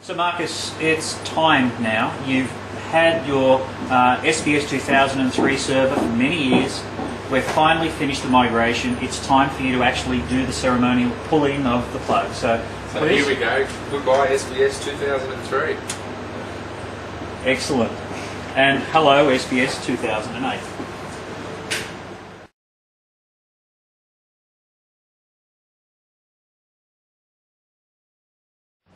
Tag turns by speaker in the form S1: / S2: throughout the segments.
S1: So Marcus, it's time now. You've had your SBS 2003 server for many years. We've finally finished the migration. It's time for you to actually do the ceremonial pulling of the plug. So
S2: here we go. Goodbye SBS 2003.
S1: Excellent. And hello SBS 2008.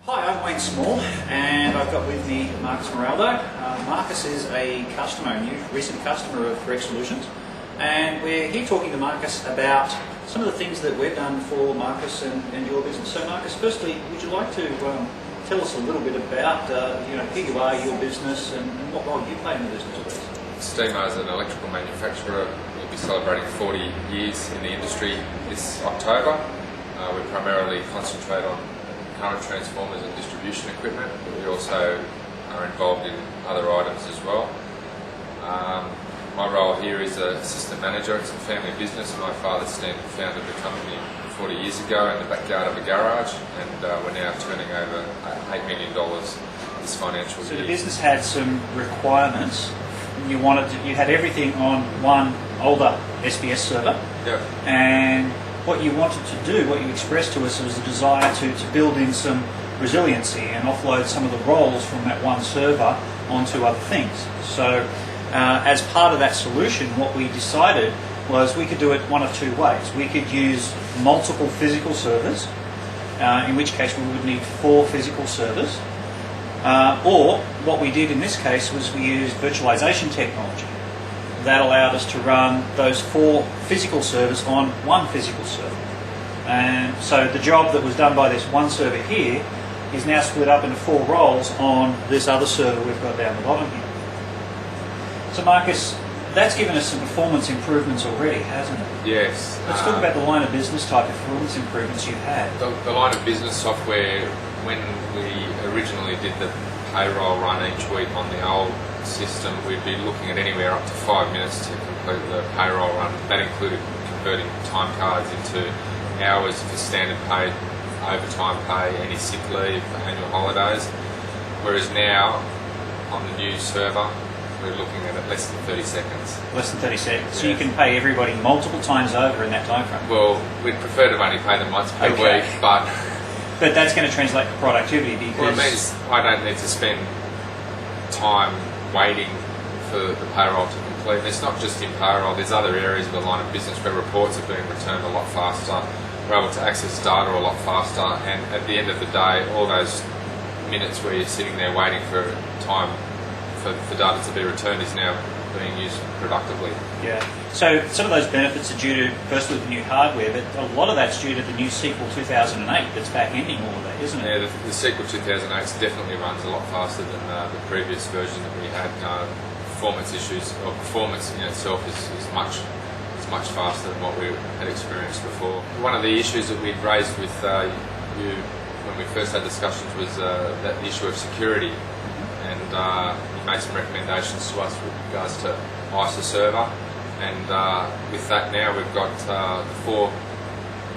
S1: Hi, I'm Wayne Small, and I've got with me Marcus Moraldo. Marcus is a customer, a new recent customer of Correct Solutions, and we're here talking to Marcus about some of the things that we've done for Marcus and your business. So Marcus, firstly, would you like to tell us a little bit about who you are, your business, and what role you play in the business, please?
S2: Stemar is an electrical manufacturer. We'll be celebrating 40 years in the industry this October. We primarily concentrate on current transformers and distribution equipment, but we also are involved in other items as well. My role here is an assistant manager. It's a family business. My father Stem founded the company 40 years ago in the backyard of a garage, and we're now turning over $8 million this financial year.
S1: So the business had some requirements. You had everything on one older SBS server.
S2: Yep.
S1: And what you wanted to do, what you expressed to us, was a desire to build in some resiliency and offload some of the roles from that one server onto other things. So as part of that solution, what we decided was we could do it one of two ways. We could use multiple physical servers, in which case we would need 4 physical servers, or what we did in this case was we used virtualization technology. That allowed us to run those 4 physical servers on one physical server. And so the job that was done by this one server here is now split up into 4 roles on this other server we've got down the bottom here. So Marcus, that's given us some performance improvements already, hasn't it?
S2: Yes.
S1: Let's talk about the line of business type of performance improvements you've had.
S2: The line of business software, when we originally did the payroll run each week on the old system, we'd be looking at anywhere up to 5 minutes to complete the payroll run. That included converting time cards into hours for standard pay, overtime pay, any sick leave, annual holidays. Whereas now, on the new server, we're looking at less than 30 seconds.
S1: Less than 30 seconds.
S2: Yes.
S1: So you can pay everybody multiple times over in that time frame.
S2: Well, we'd prefer to only pay them once per week, but
S1: that's going to translate to productivity because...
S2: Well, it means I don't need to spend time waiting for the payroll to complete. And it's not just in payroll, there's other areas of the line of business where reports are being returned a lot faster. We're able to access data a lot faster, and at the end of the day, all those minutes where you're sitting there waiting for time for data to be returned is now being used productively.
S1: Yeah. So some of those benefits are due to, firstly, the new hardware, but a lot of that's due to the new SQL 2008 that's back-ending all of that, isn't it?
S2: Yeah, the SQL 2008 definitely runs a lot faster than the previous version that we had. Performance issues, or performance in itself is much faster than what we had experienced before. One of the issues that we'd raised with you when we first had discussions was the issue of security. And you made some recommendations to us with regards to ISA server, and with that now we've got the 4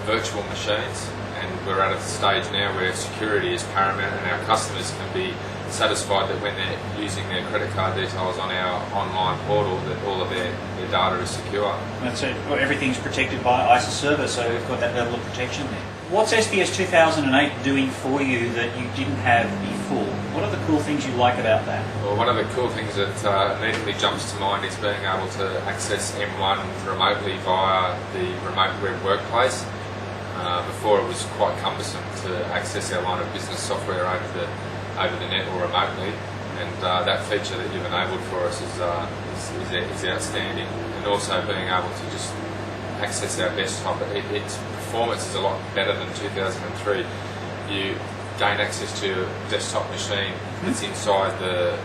S2: virtual machines, and we're at a stage now where security is paramount, and our customers can be satisfied that when they're using their credit card details on our online portal that all of their data is secure.
S1: That's it. Well, everything's protected by ISA server, so we've got that level of protection there. What's SBS 2008 doing for you that you didn't have before? What are the cool things you like about that?
S2: Well, one of the cool things that immediately jumps to mind is being able to access M1 remotely via the remote web workplace. Before it was quite cumbersome to access our line of business software over the net or remotely, and that feature that you've enabled for us is outstanding. And also being able to just access our desktop, its performance is a lot better than 2003. You gain access to your desktop machine that's inside the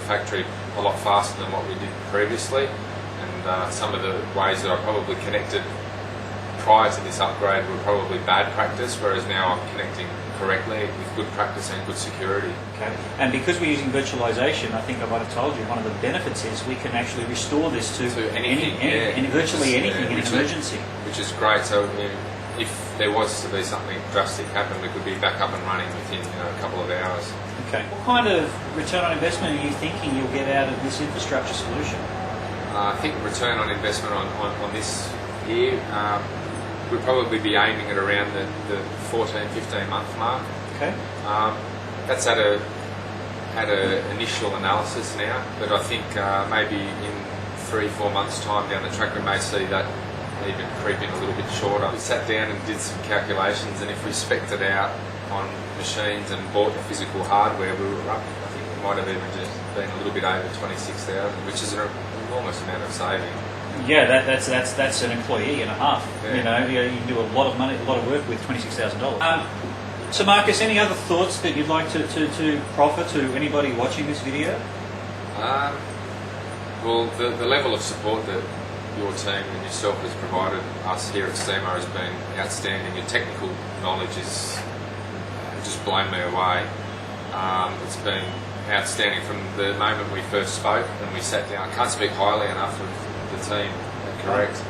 S2: factory a lot faster than what we did previously, and some of the ways that I probably connected prior to this upgrade were probably bad practice, whereas now I'm connecting correctly with good practice and good security.
S1: Okay. And because we're using virtualization, I think I might have told you, one of the benefits is we can actually restore this to
S2: anything,
S1: virtually anything in an emergency.
S2: Which is great. So if there was to be something drastic happen, we could be back up and running within a couple of hours.
S1: Okay. What kind of return on investment are you thinking you'll get out of this infrastructure solution?
S2: I think return on investment on this here would probably be aiming at around the 14-15 month mark.
S1: Okay.
S2: That's at a initial analysis now, but I think maybe in 3-4 months' time down the track we may see that even creeping a little bit shorter. We sat down and did some calculations, and if we spec'd it out on machines and bought the physical hardware, we were up, I think it might have even just been a little bit over 26,000, which is an enormous amount of saving.
S1: Yeah, that's an employee and a half.
S2: Yeah.
S1: You can do a lot of money, a lot of work with $26,000. So Marcus, any other thoughts that you'd like to proffer to anybody watching this video?
S2: Well, the level of support that your team and yourself has provided us here at Stemar has been outstanding. Your technical knowledge has just blown me away. It's been outstanding from the moment we first spoke and we sat down. I can't speak highly enough of the team. Correct.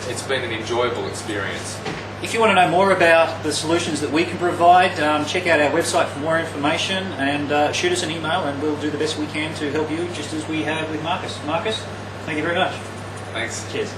S2: It's been an enjoyable experience.
S1: If you want to know more about the solutions that we can provide, check out our website for more information and shoot us an email and we'll do the best we can to help you, just as we have with Marcus. Marcus, thank you very much.
S2: Thanks.
S1: Cheers.